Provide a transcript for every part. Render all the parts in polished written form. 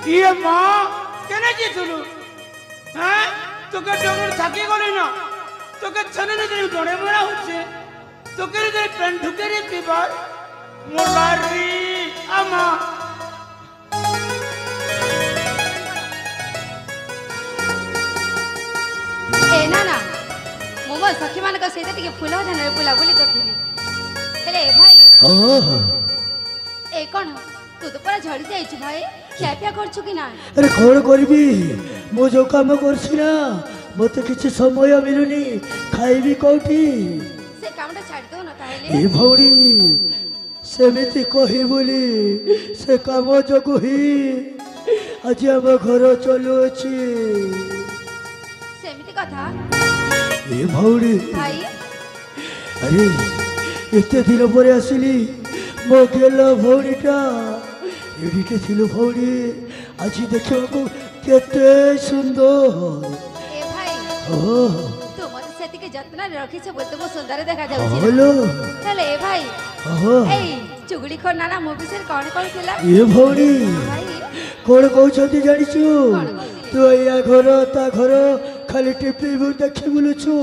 ये माँ केने जीतलु हैं तोके डोगर थाकी गली ना तोके छने ने तेरी डोने बड़ा होचे तोके रे तेरी पेन ढुके रे पीबार मोलारी अमा ए ना ना मोमो सखी मान का सहित टिके फुल धन बुला बुली करथिली हेले भाई ए कोन तू तो पूरा झड़ी जाइछ भाई क्या क्या करछु कि ना अरे कौन करबी मो जो काम करछि ना मते किछि समय मिलुनी खाइबी कोठी से कामटा छाड़ दो ना ताहेले ए भौरी सेमिति कहि बोली से काम जगु ही आज हम घर चलु अछि सेमिति कथा ए भौरी भाई अरे एते दिन पर आसिली मो गेला भौरीटा एडिटे थिलु भौरी आज देखिବାକୁ केते सुंदर ए भाई ओ तू मते सेति के जत्न रखि छ बोलते मो सुंदर देखा जाउछि हेलो हेले ए भाई ओहो ए चुगली खो नाना मो विषय कोन कहथिला ए भौरी भाई कोन कहउछंती जानिछु तू या घर ता घर खाली टिपी देखि बुलुछु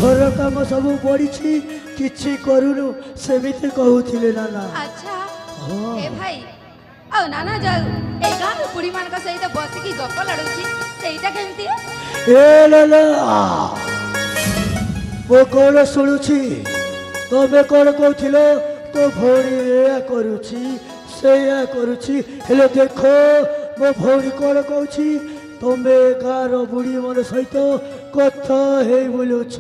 घर काम सब पड़िछि किछि करूनु सेमिति कहउथिले नाना अच्छा ए भाई औ नाना जाऊ ए गाम पुड़ी मान का सहित बस की गप लड़ुछि सेइटा केमती ए लाला वो कौन शुणुछि तमे कौन कहथिलो तो भौरी या करूछि से या करूछि हेले देखो मो भौरी कौन कहछि तमे गार बुढ़ी मन सहित कथा हे बोलुछ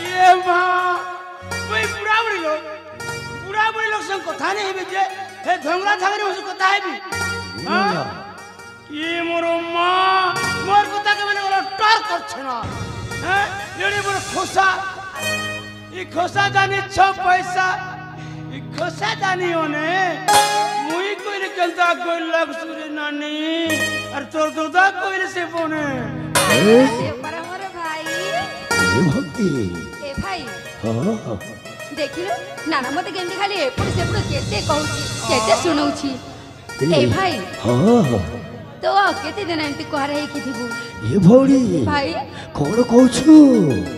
ये माँ कोई बुढ़ा बुढ़ी लोग संग कथा नहीं हेबे जे हे धंगला थागरे उसको कथा हेबी हां ये मोरो माँ मोर कथा के मैंने बोला टॉर कर छना हैं येडी मोर खोसा ई खोसा जानी 6 पैसा ई खोसा जानी होने मुई कोई रे चलता कोई लग सुरे नानी और तोर दोदा कोई रे से बोने ए पर मोर भाई ए भक्ति ए भाई हां देखिलो नाना मते केमती खाली एपड़ सेपड़ केते कहउछि केते सुनउछि ए भाई हां तो केते दिन एंती कहरे हे कि थिबु ए भौरी भाई कौन कहछु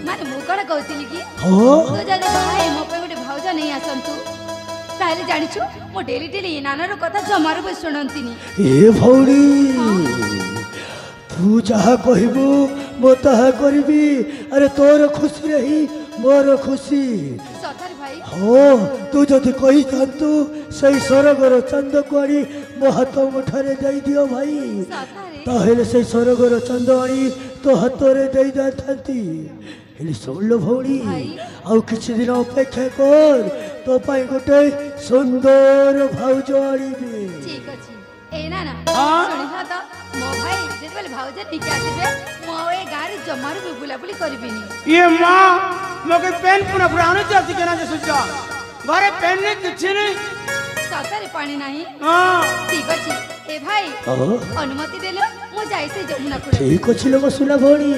माने मु कोन कहउतिली कि हां तो जदे भाई मो पे गोटे भाउजा नहीं आसंतु ताले जानिछु मो डेली डेली नाना रो कथा जमारो बे सुनंतिनी ए भौरी तू जहा कहबू मो तहा करबी अरे तोर खुशी रही मोर खुशी सतर भाई हो तू जदि कही थांतु सही स्वर्गर चंद कुआड़ी मो हाथ मुठारे दे दियो भाई सतारे ताहेले सही स्वर्गर चंद आनी तो हाथरे दे जाथांती हेले सोलो भौरी आउ किछि दिन अपेक्षा कर तो पाई गोटे सुंदर भाउजो आनिबी ठीक अछि ए नाना हाँ? सुनि हा तो मो भाई जेतबेले भाउजा निके आसीबे मो ए गारी जमारो बे बुलाबुली करबिनी ये माँ मगे पेन पुना पुराने जाति के ना जे सुजा घरे पेन ने किछि नहीं सतारे पानी नाही हां ठीक अछि ए भाई अनुमति देलो मो जाई से जमुना पुर ठीक अछि लोग सुना भौरी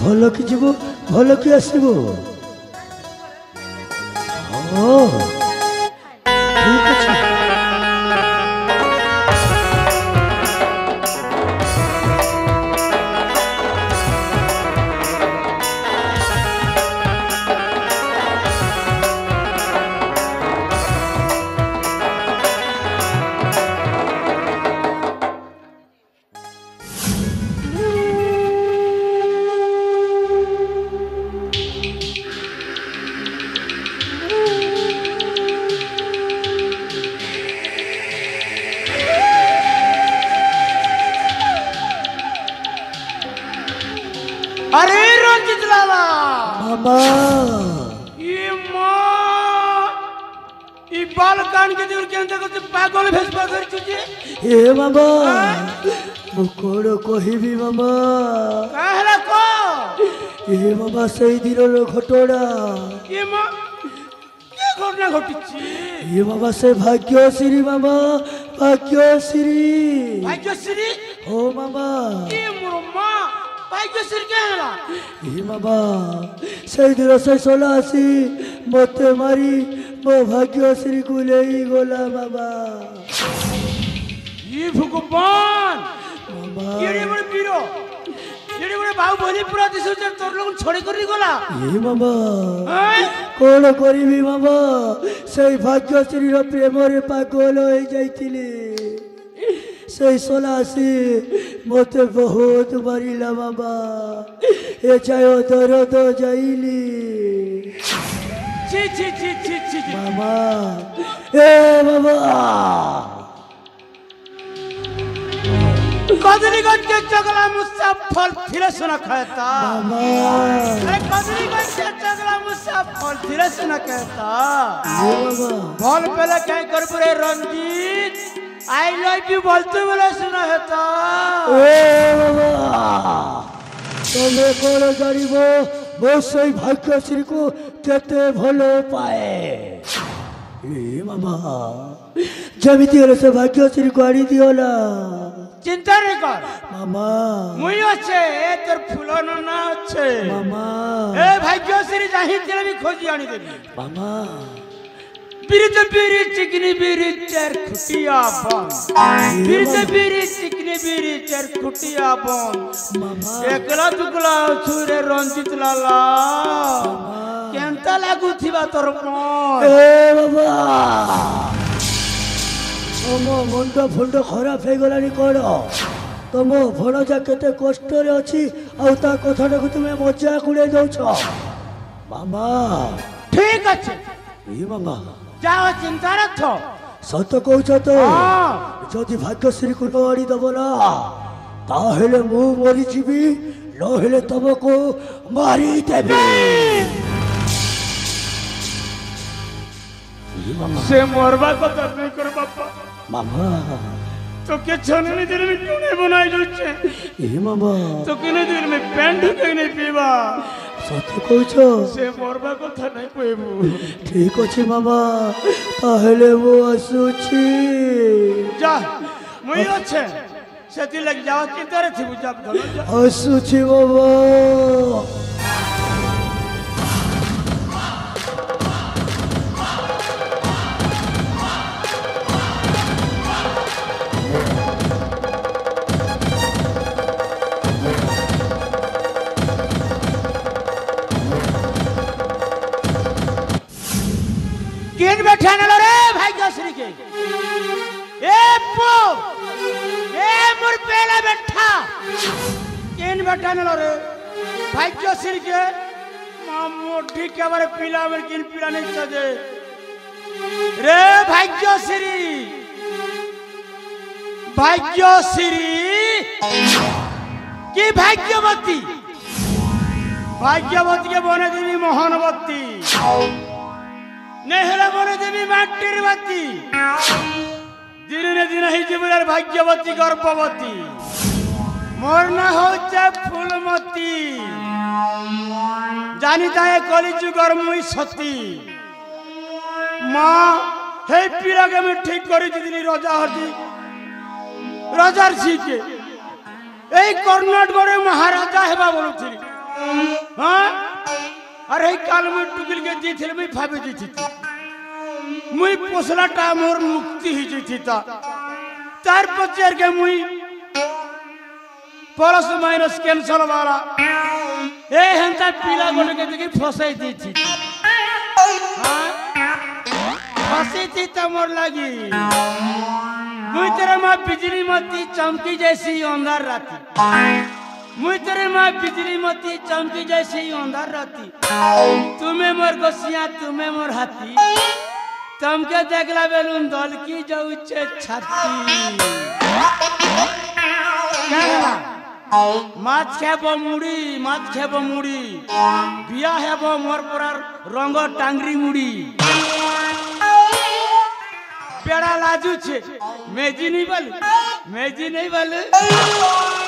भलो कि जीवो भलो कि आसीबो हां ठीक अछि अरे रंजित लाला मामा ये माँ ये बाल कान के दूर के अंदर कुछ पागल भेस पागल तुझे ए मामा मु कोन कहिबी मामा कहला को ए मामा सही दिन रो घटोड़ा ये माँ के ঘটনা ঘটিছি এ বাবা সে ভাগ্যশ্রী মামা ভাগ্যশ্রী ভাগ্যশ্রী ও মামা কি মোর মা ভাগ্যশ্রী কে হেলা এ বাবা সেই দিন সে সোলা আসি মতে মারি মো ভাগ্যশ্রী কুলেই গোলা বাবা ই ভগবান মামা এড়ে বড় বীর এড়ে বড় বাউ বলি পুরা দিছু যে তোর লোক ছড়ে করি গলা এ মামা হ্যাঁ কোন করিবি মামা সেই ভাগ্যশ্রীর প্রেমরে পাগল হয়ে যাইছিলি সেই সোলাসি মতে বহুত মারিলা বাবা এ চায় দরদ যাইলি ছি ছি ছি ছি ছি ছি। মামা এ বাবা कदली गंज के चगला मुस्सा फल फिरे सुना कहता মামা अरे कदली गंज के चगला मुस्सा फल फिरे सुना कहता এ বাবা फल पहले कह कर पूरे रंजीत आई लव यू बोलते बोले सुना कहता এ বাবা তুমি কোন জানিব মো সেই ভাগ্যশ্রীকে কেতে ভালো পায়ে এ মামা যেমিতি হলে সে ভাগ্যশ্রীকে আনি দিও না चिंता नहीं कर মামা मुई अच्छे ए तोर फुलन ना अच्छे মামা ए भाग्यश्री जाहि तेरे भी खोजी आनी देबी মামা बीरी चिकनी बीरी चर खुटिया बन बीरी चिकनी बीरी चर खुटिया बन মামা एकला दुकला छुरे रंजित लाला केंता लागू थिबा तोर मन এ বাবা ତମ ମୁଣ୍ଡ ଫୁଣ୍ଡ ଖରାପ ହେଇଗଲାଣି କ'ଣ ତମ ଭଣଜା କେତେ କଷ୍ଟରେ ଅଛି ଆଉ ତା କଥାଟାକୁ ତୁମେ ମଜାକ ଉଡ଼େଇ ଦଉଛ ମାମା ठीक আছে ଏ ମାମା जाओ चिंता रखो ସତ କହୁଛ ତ हां ଯଦି ଭାଗ୍ୟଶ୍ରୀକୁ ନ ଆଣିଦବ ନା ତାହେଲେ ମୁଁ ମରିଯିବି ନହେଲେ ତମକୁ ମାରିଦେବି ଏ ମାମା से मरबा को तो नहीं कर बापा ମାମା तो के छननी दिन में क्यों नहीं बनाई जोचे ଏ ମାମା तो किने दिन में पेंट के नहीं पीवा ସତ କହୁଛ से मरबा को था नहीं कोईबू ଠିକ ଅଛି ମାମା ତାହେଲେ ମୁଁ ଆସୁଛି जा मुई अच्छे सेती लग जाओ चिंता रे थी बुझा धनो जा ଆସୁଛି ବାବା किन बैठा न रे भाग्यश्री के ए पो ए मोर पेला बैठा किन बैठा न रे भाग्यश्री के मोटी के बारे पीला में किन पीला नहीं सजे रे भाग्यश्री भाग्यश्री की भाग्यवती भाग्यवती के बने देवी मोहनवती नेहरा बने देवी माटिर बाती दिन ने दिन ही जीवन भाग्यवती गर्भवती मोर ना हो चाहे फूलमती जानी ताए कलिजुगर मुई सती माँ हे पीड़ा के मैं ठीक करी दिली राजा हरदी राजार जी के এই কর্ণাটকের মহারাজা হেবা বলুছিলি হ্যাঁ আর এই কাল মুই টুকিল কে দিছিল মুই ভাবে দিছি মুই পোসলাটা মোর মুক্তি হি যাইছি তার পচার কে মুই প্লাস মাইনাস ক্যান্সেল वाला এ হেনতা পিলা গটকে দেখি ফসাই দিছি হ্যাঁ ফসাইছি তা মোর লাগি मुई तेरे माँ बिजली मती चमकी जैसी अंधार राती मुई तेरे माँ बिजली मती चमकी जैसी अंधार राती तुम्हें मोर गोसिया तुम्हें मोर हाथी चमके देखला बेलून दल की जाऊ छे छाती माछ खेबो मुड़ी बिया हेबो मोर परार रंग टांगरी मुड़ी पेड़ा लाजू छे मेजी नहीं बोल मेजी नहीं बोल बिया हेबो मोर परार रंग टांगरी मुड़ी पेड़ा लाजू छे मेजी नहीं बोल मेजी नहीं बोल बिया हेबो मोर परार रंग टांगरी मुड़ी মামা ए